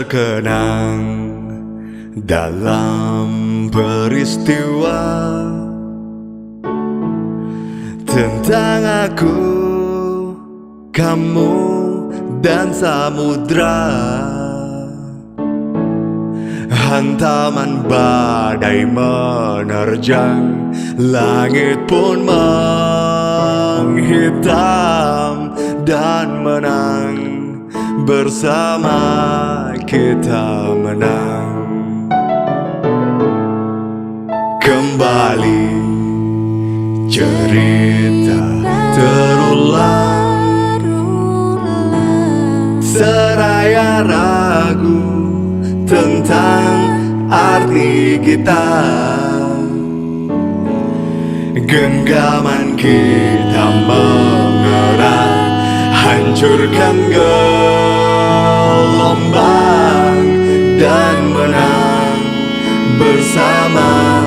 terkenang dalam peristiwa tentang aku, kamu, dan samudra. Hantaman badai menerjang, langit pun menghitam, dan menang bersama kita menang. Kembali cerita terulang, seraya ragu tentang arti kita. Genggaman kita mengerang, hancurkan gelombang, dan menang bersama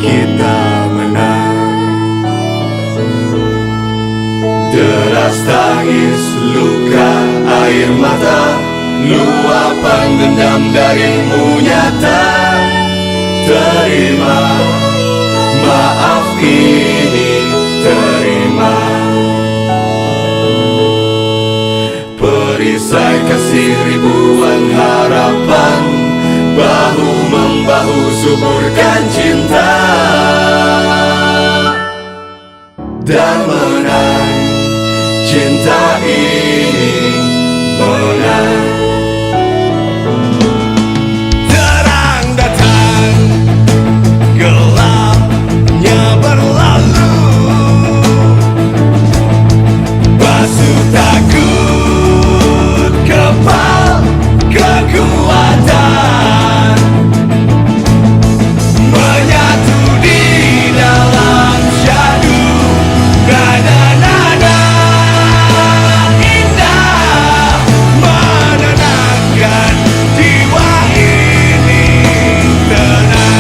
kita menang. Deras tangis, luka, air mata, luapan dendam darimu nyata. Terima maaf ini, terima perisai kasih ribuan harapan, bahu membahu suburkan cinta, dan menang cinta ini, menang. Takut kepal kekuatan menyatu di dalam syadu, nada-nada indah menenangkan jiwa ini tenang.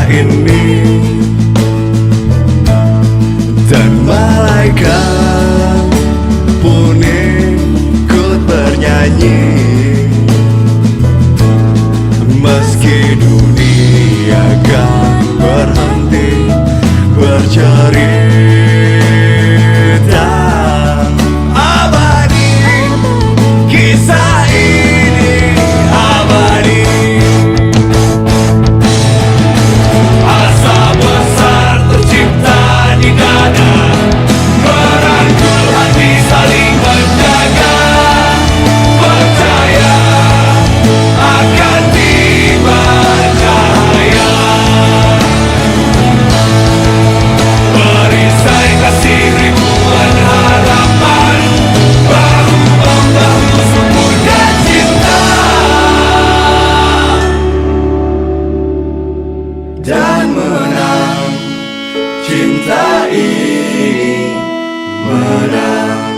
Ini dan malaikat pun ikut bernyanyi, meski dunia gak berhenti bercerita. Abadi kisah ini, abadi. Dan menang cinta ini, menang.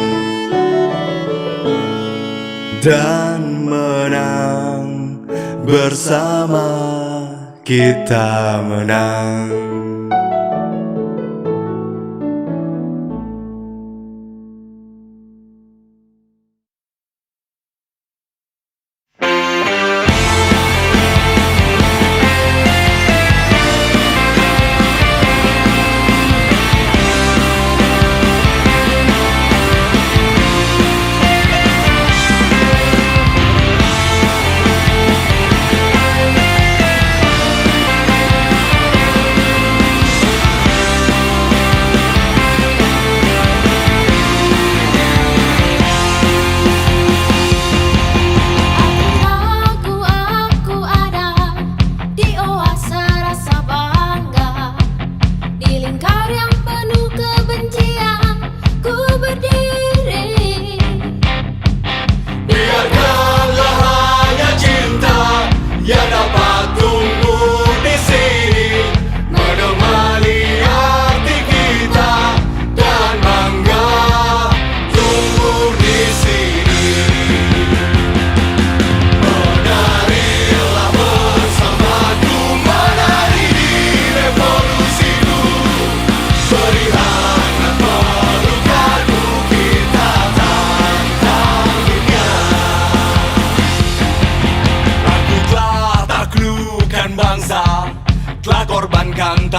Dan menang bersama kita menang.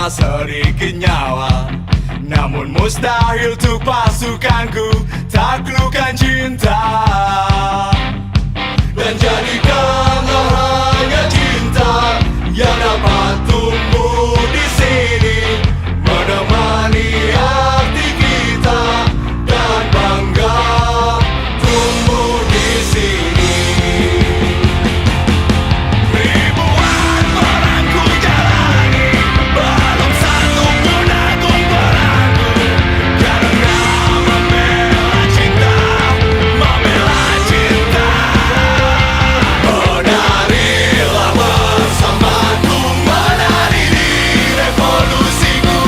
tak sedikit nyawa. Namun mustahil untuk pasukanku taklukkan cinta. Dan jadikanlah hanya cinta yang dapat tumbuh di sini, menemani hati kita dan bangga tumbuh di sini. Ribuan orang ku jalani, belum satu pun aku berlaku, karena membela cinta, membela cinta. Menarilah bersamaku, menari di revolusiku,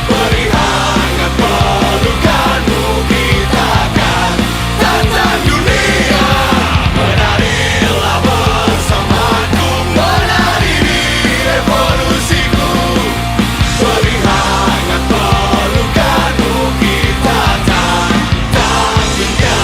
beri hangat pelukanmu, kita akan tantang dunia. Menarilah bersamaku, menari di revolusiku, beri hangat pelukanmu, kita tantang dunia.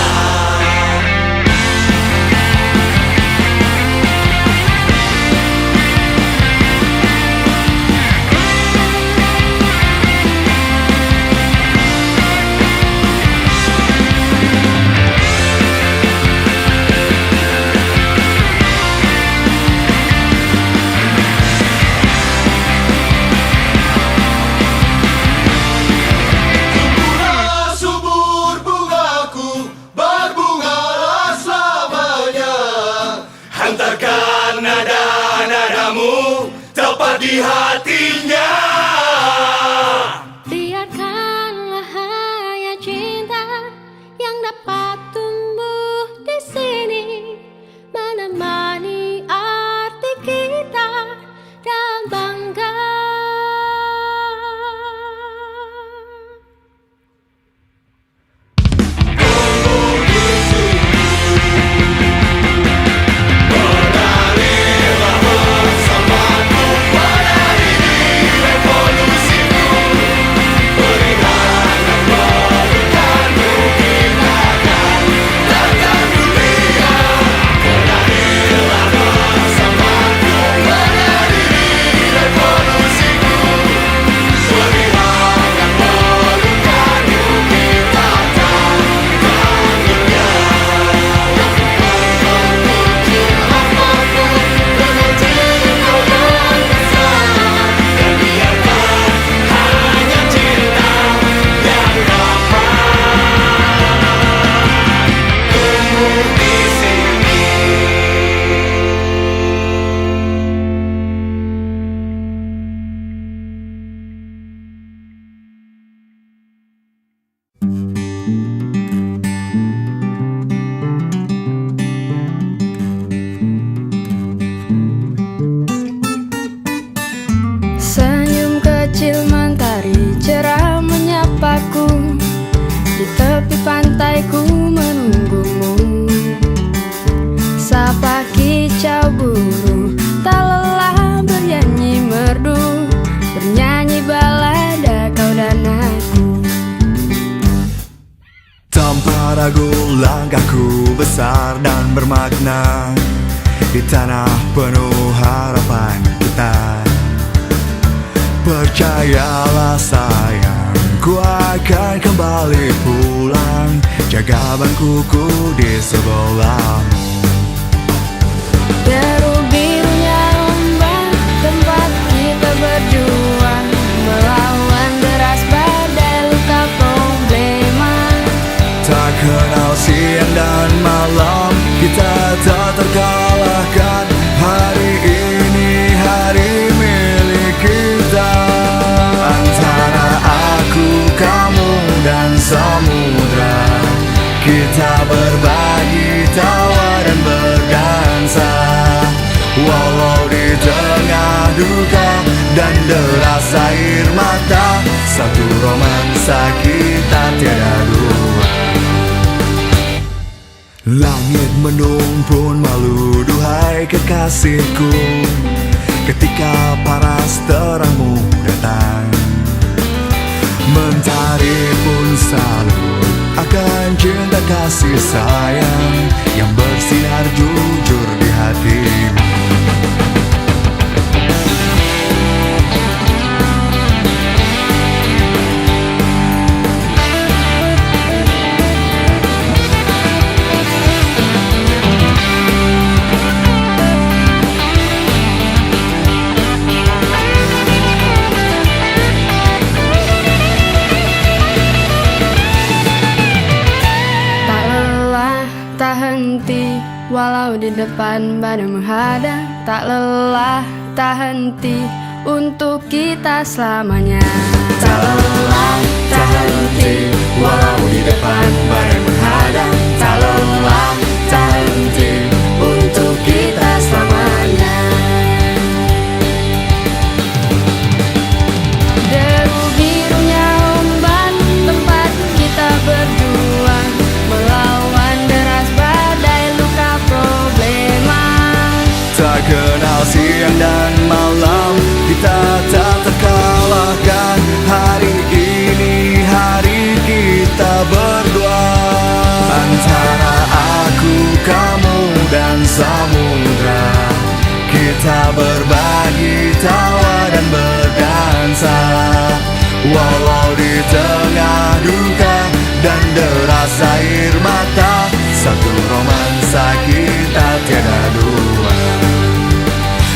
Tumbuhlah subur bungaku, berbungalah selamanya. Hantarkan nada-nadamu tepat di hatinya. Biarkanlah hanya cinta yang dapat tumbuh di sini, menemani arti kita dan bangga. Menarilah bersamaku, menari di revolusiku, beri hangat pelukanmu, kita akan tantang dunia. Menarilah bersamaku, menari di revolusiku, beri hangat pelukanmu, kita tantang dunia. Dan biarkan hanya cinta yang dapat tumbuh di sini. Senyum kecil mentari cerah menyapaku, di tepi pantaiku menunggumu. Sapa kicau burung tak lelah bernyanyi merdu, bernyanyi balada kau dan aku. Tanpa ragu langkahku besar dan bermakna, di tanah penuh harapan kita. Percayalah sayang, ku akan kembali pulang, jaga bangkuku di sebelahmu. Deru birunya ombak, tempat kita berjuang, melawan deras badai luka problema. Tak kenal siang dan malam, kita tak terkalahkan. Hari ini hari milik kita. Antara aku, kamu dan samudra, kita berbagi tawa dan berdansa. Walau di tengah duka dan deras air mata, satu romansa kita tiada dua. Langit mendung pun malu, duhai kekasihku, ketika paras terangmu datang. Mentari pun salut akan cinta kasih sayang yang bersinar jujur di hatimu. di depan badai menghadang, tak lelah, tak henti untuk kita selamanya. Tak lelah, tak henti, walau di depan badai menghadang. Tak lelah, tak henti untuk kita selamanya. Deru birunya ombak, tempat kita berjuang, melawan deras badai luka problema. Tak kenal siang dan malam, kita tak terkalahkan. Hari ini hari kita berdua. Antara aku, kamu dan samudra, kita berbagi tawa dan berdansa. Walau di tengah duka dan deras air mata, satu romansa kita tiada dua.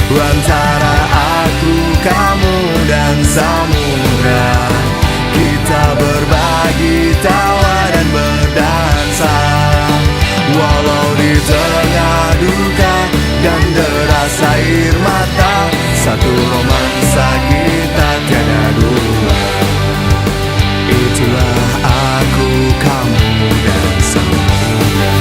Antara aku, kamu dan samudra, kita berbagi tawa dan berdansa. Walau di tengah duka dan deras air mata, satu romansa kita tiada dua. Itulah aku, kamu dan samudra.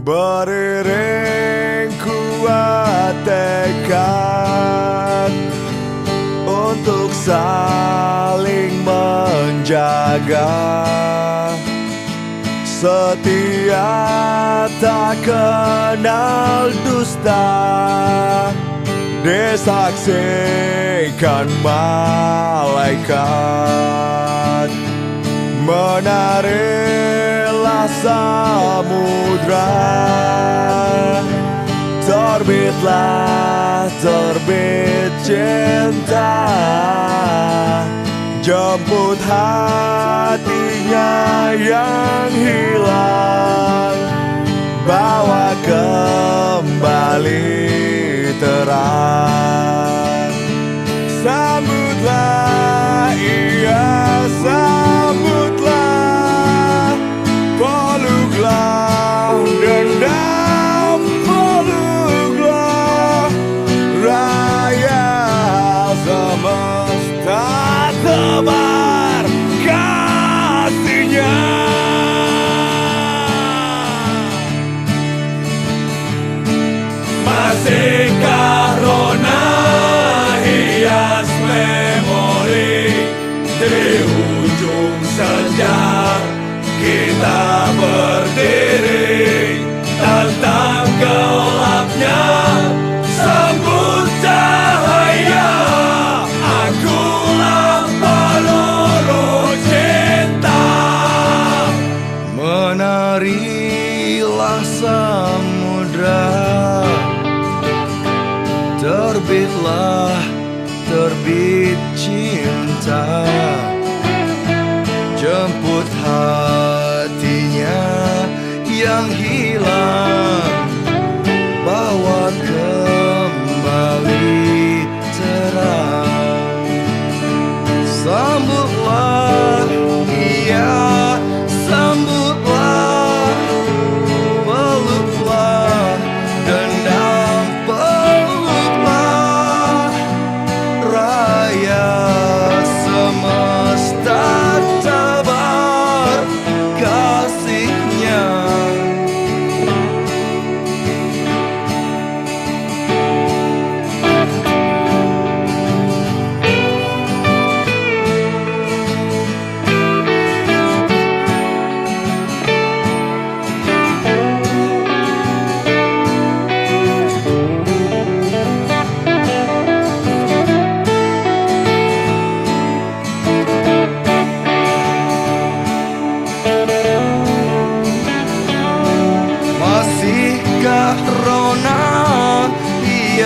Beriring kuat tekad untuk saling menjaga, setia tak kenal dusta, disaksikan malaikat. Menarilah samudra, terbitlah terbit cinta, jemput hatinya yang hilang, bawa kembali terang. Sambutlah, iya sambutlah, peluklah dendam, peluklah raya semesta tebar kasihnya. Masihkah rona hias memori di ujung senja kita berdiri, tentang gelapnya sambut cahaya. Akulah peluru cinta. Menarilah samudra, terbitlah terbit cinta, jemput hatinya yang hilang, bawa kembali terang. Sambutlah, iya sambutlah, peluklah dendam, peluklah raya semesta tebar kasihnya.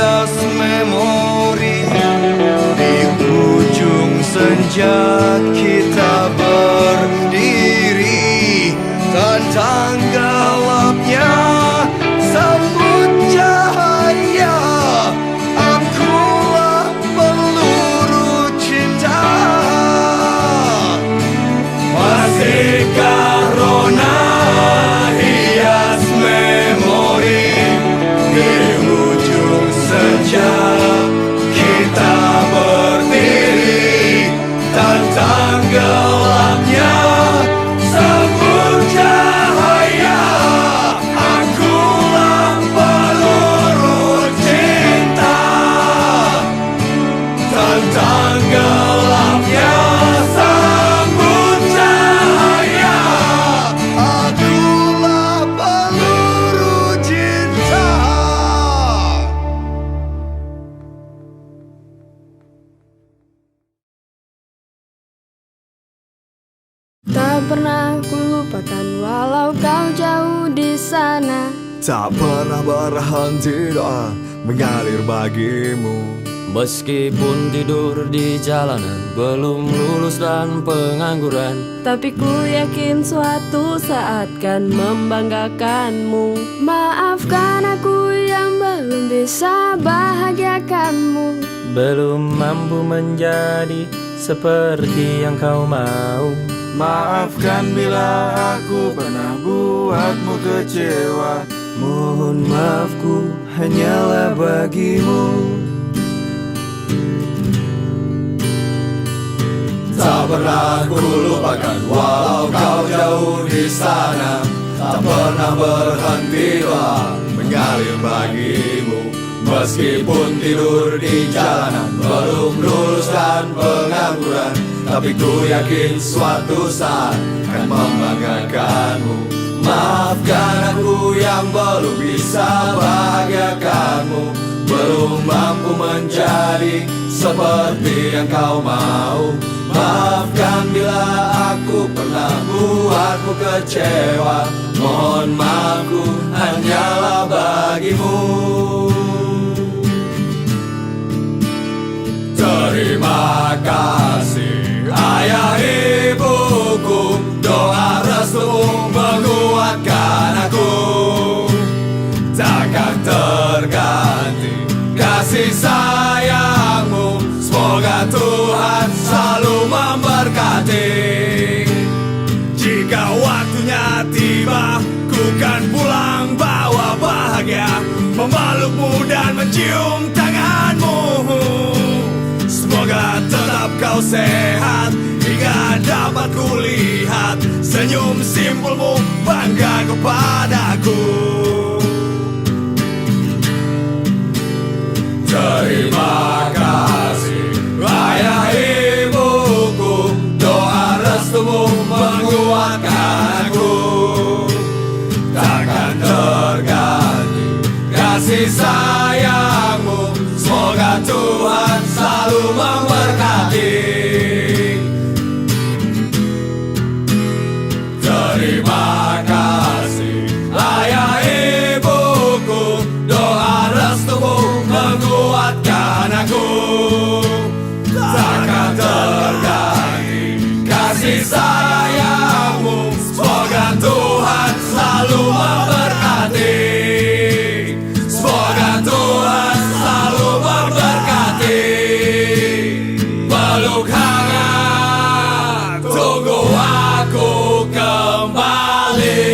hias memori. Di ujung senja kita berdiri, tentang gelapnya sambut cahaya. Akulah peluru cinta. Masihkah rona hias memori. Di ujung senja kita berdiri, tentang gelapnya sambut cahaya. Akulah peluru cinta. Tentang gelapnya sambut cahaya. Akulah peluru cinta. Tak pernah ku lupakan walau kau jauh di sana. Tak pernah berhenti doa mengalir bagimu. Meskipun tidur di jalanan, belum lulus dan pengangguran, Tapi ku yakin suatu saat kan membanggakanmu. Maafkan aku yang belum bisa bahagiakanmu. belum mampu menjadi seperti yang kau mau. Maafkan bila aku pernah buatmu kecewa. Mohon maafku hanyalah bagimu. Tak pernah ku lupakan walau kau jauh di sana. Tak pernah berhenti doa mengalir bagimu. Meskipun tidur di jalanan, belum lulus dan pengangguran, tapi ku yakin suatu saat akan membanggakanmu. Maafkan aku yang belum bisa bahagiakanmu, belum mampu menjadi seperti yang kau mau. Maafkan bila aku pernah buatmu kecewa. Mohon maafku hanyalah bagimu. Terima kasih ayah ibuku, doa restumu menguatkan aku. Takkan terganti kasih sayangmu. Semoga Tuhan selalu memberkati. Jika waktunya tiba, ku kan pulang bawa bahagia, memelukmu dan mencium tanganmu. Semoga tetap kau sehat hingga dapat kulihat senyum simpulmu bangga kepadaku. Terima kasih ayah ibuku, doa restumu menguatkan aku. Takkan terganti kasih sayangmu. Semoga Tuhan selalu memberkati. Terima kasih ayah ibuku, doa restumu menguatkan aku. Takkan terganti kasih sayangmu. Semoga Tuhan selalu memberkati. Semoga Tuhan selalu memberkati. Peluk hangat, tunggu aku kembali.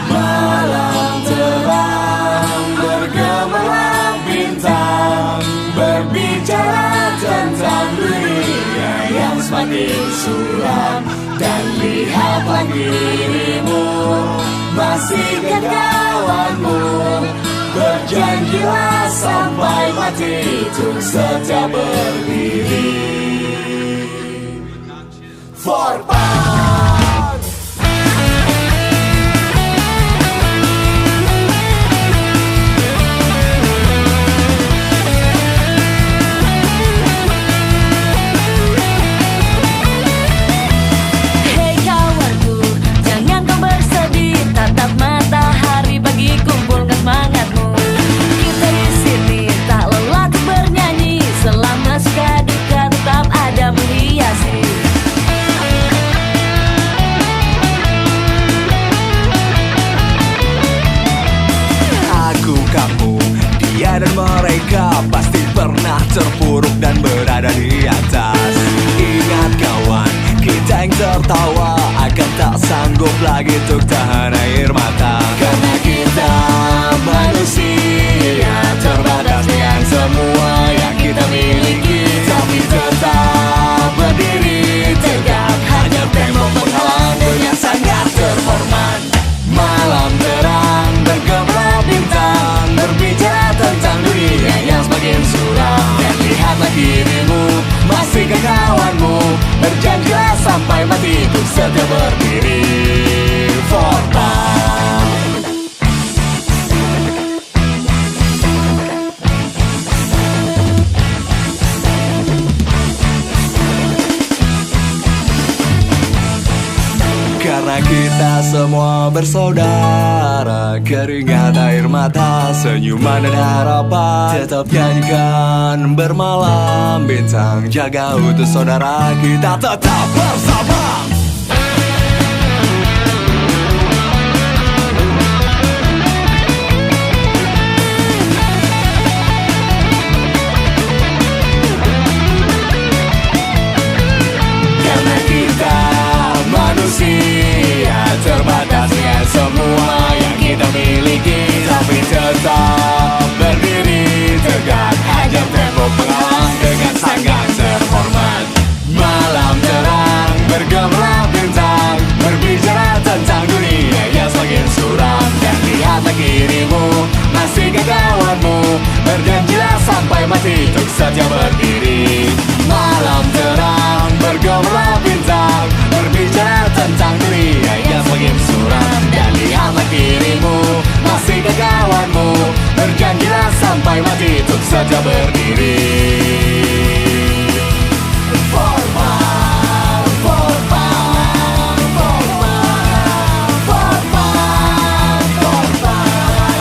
Malam terang bergemerlap bintang, berbicara tentang dunia yang semakin suram. Dan lihatlah dirimu masihkah kawanmu? Berjanjilah sampai mati untuk setia berdiri for fun. Hei kawanku, jangan kau bersedih, tatap matahari bagi kumpulkan semangatmu. Kita di sini tak lelah untuk bernyanyi, selama suka duka tetap ada menghiasi. Aku, kamu, dia dan mereka pasti pernah terpuruk dan berada di atas. Ingat kawan, kita yang tertawa akan tak sanggup lagi untuk tahan air mata. Karena kita manusia terbatas dengan semua yang kita miliki, tapi tetap berdiri tegak. Hanya tembok penghalang dengan sangat terhormat. Malam terang bergemerlap bintang, berbicara tentang dunia yang semakin suram. Dan lihatlah dirimu, masihkah kawanmu? Berjanjilah sampai mati untuk setia berdiri for fun. Karena kita semua bersaudara, keringat, air mata, senyuman dan harapan. Tetap nyanyikan bermalam bintang, jaga utuh saudara kita tetap bersama. Karena kita manusia terbatas dengan semua yang kita miliki, tapi tetap berdiri tegak. Hanya tembok penghalang dengan sangat terhormat. Malam terang bergemerlap bintang, berbicara tentang dunia yang semakin suram. Dan lihatlah dirimu, masihkah kawanmu? Berjanjilah sampai mati untuk setia berdiri. Malam terang bergemerlap bintang, berbicara tentang dunia yang semakin suram. Dan lihatlah dirimu, masihkah kawanmu? Berjanjilah sampai mati untuk setia berdiri. For fun, for fun, for fun, for fun, for fun,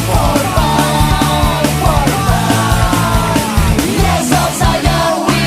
for fun, for fun. Yes, outsider we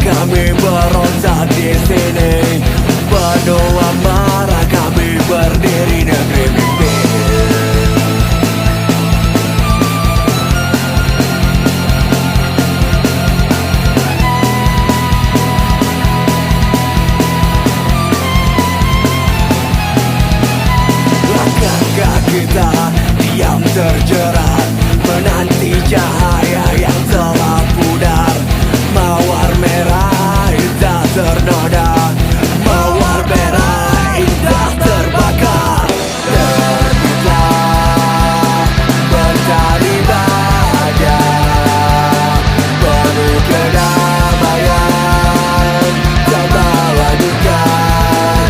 Kami berontak di sini, berdoa marah kami. kita diam terjerat, menanti cahaya yang telah pudar. Mawar merah indah ternoda, mawar merah indah terbakar. Terbitlah mentari bahagia, penuh kedamaian, terbawa duka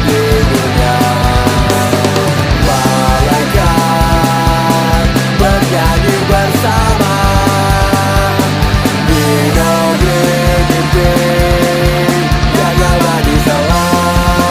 di dunia. Malaikat bernyanyi bersama di negeri mimpi yang abadi selamanya.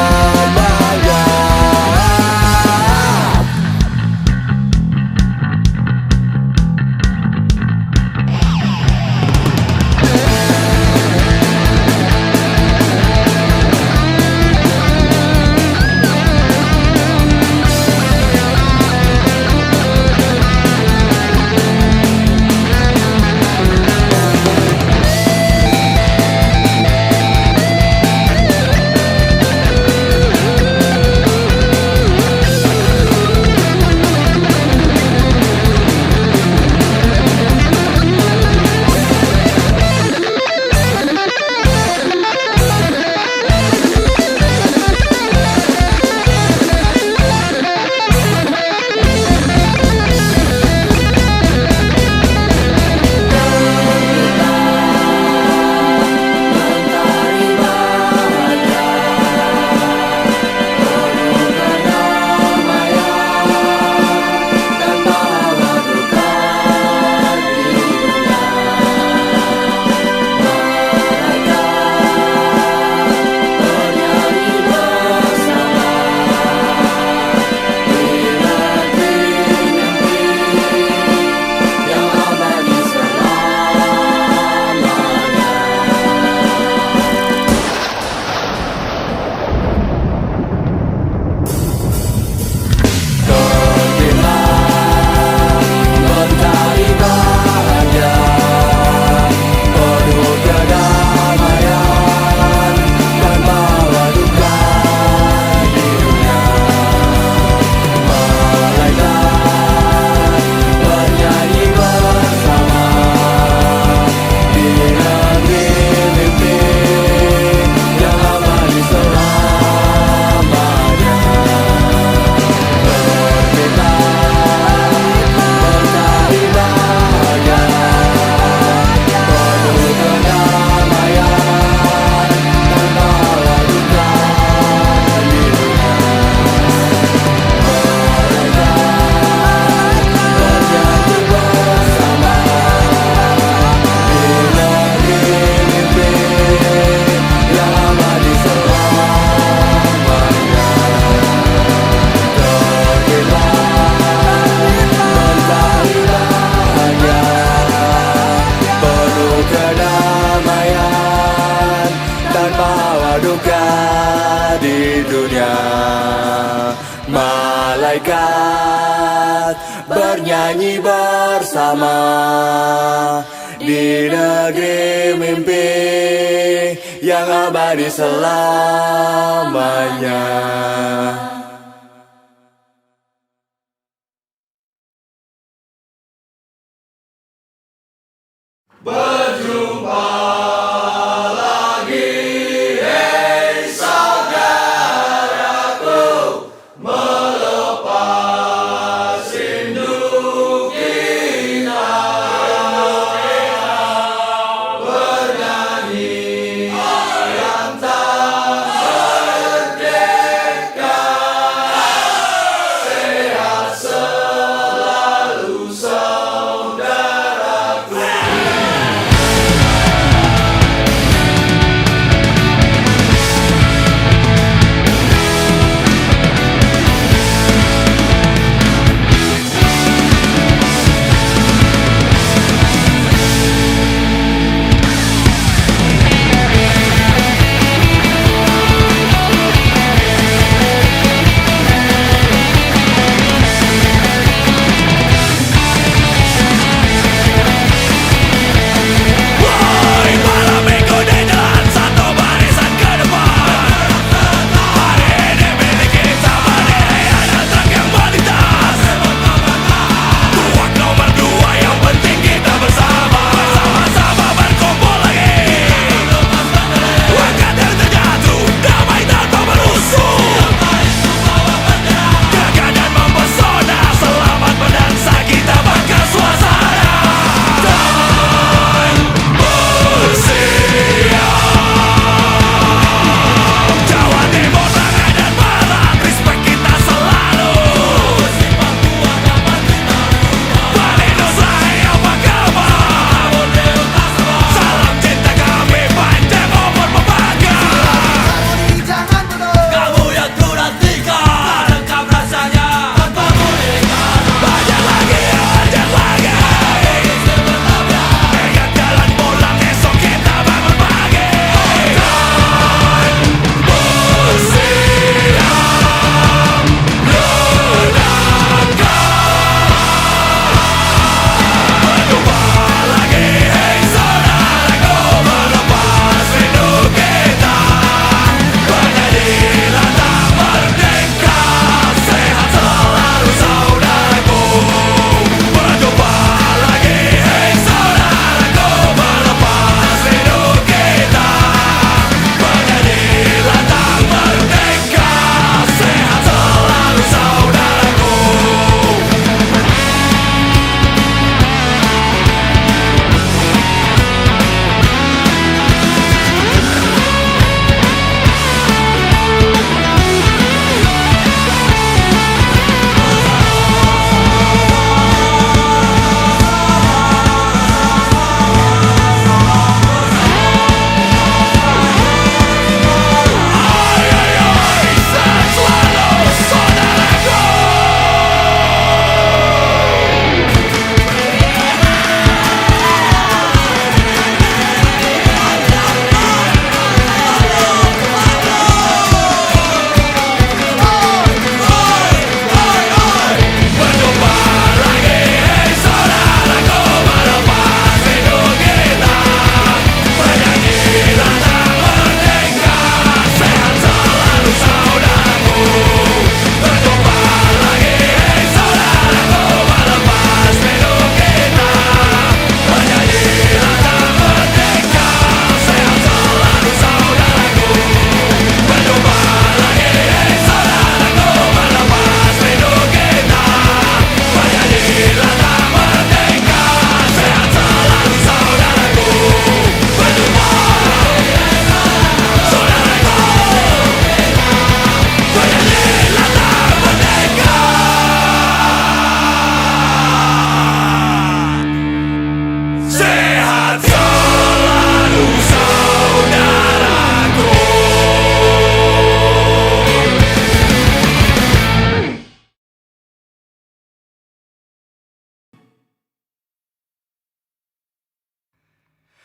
Malaikat bernyanyi bersama di negeri mimpi yang abadi selamanya.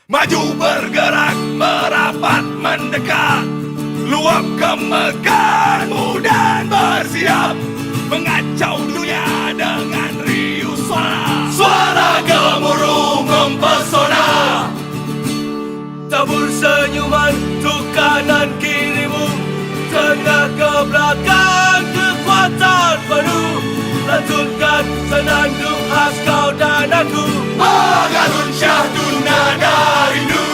Maju bergerak, merapat mendekat, luapkan megahmu dan bersiap mengacau dunia dengan riuh suara. Suara gemuruh mempesona, tabur senyuman untuk kanan kirimu, tengah ke belakang kekuatan penuh. Lantunkan senandung khas kau dan aku, mengalun syahdu nada rindu.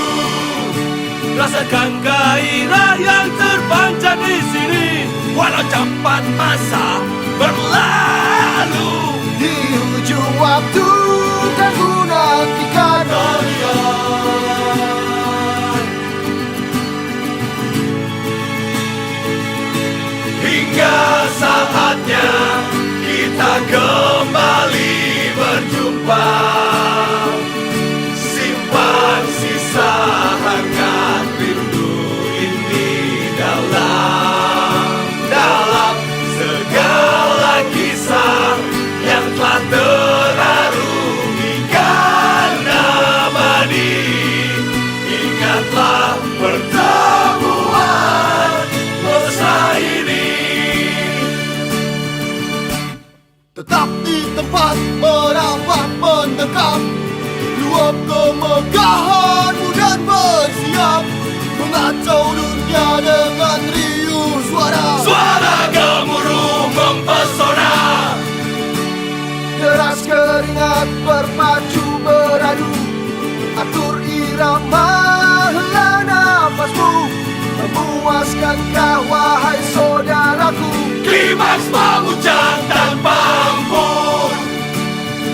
Rasakan gairah yang terpancar di sini, walau cepat masa berlalu. Di ujung waktu kan ku nantikan kalian, hingga saatnya kita kembali berjumpa. Simpan sisa hangat rindu ini dalam segala kisah yang telah terarungi karena abadi. Ingatlah pertemuan mesra ini. tetap di tempat merapat mendekat, luap kemegahanmu dan bersiap mengacau dunia dengan riuh suara. Suara gemuruh mempesona, Deras keringat berpacu beradu, atur irama hela nafasmu, memuaskankah wahai saudaraku? klimaks memuncak tanpa ampun.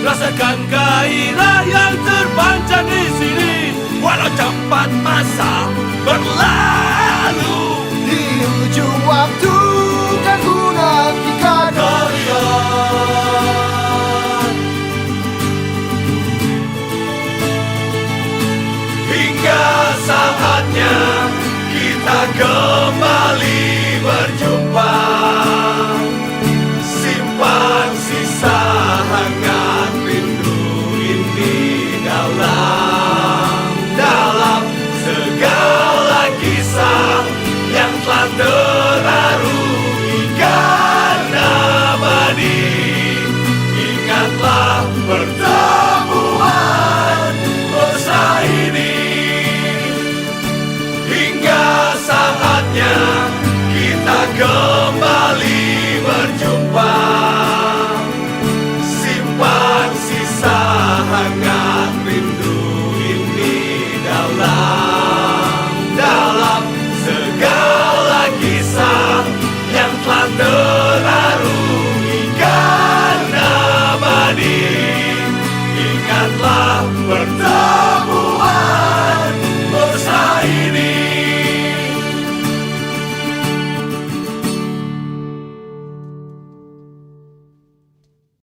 Rasakan gairah yang terpancar di sini, walau cepat masa berlalu. Di ujung waktu kan ku nantikan kalian, hingga saatnya kita kembali berjumpa. Simpan sisa hangat rindu ini dalam segala kisah yang telah terarungi karena abadi. Ingatlah pertemuan mesra ini, hingga saatnya kita kembali berjumpa. Simpan sisa hangat rindu ini dalam segala kisah yang telah terarungi karena abadi. Ingatlah pertemuan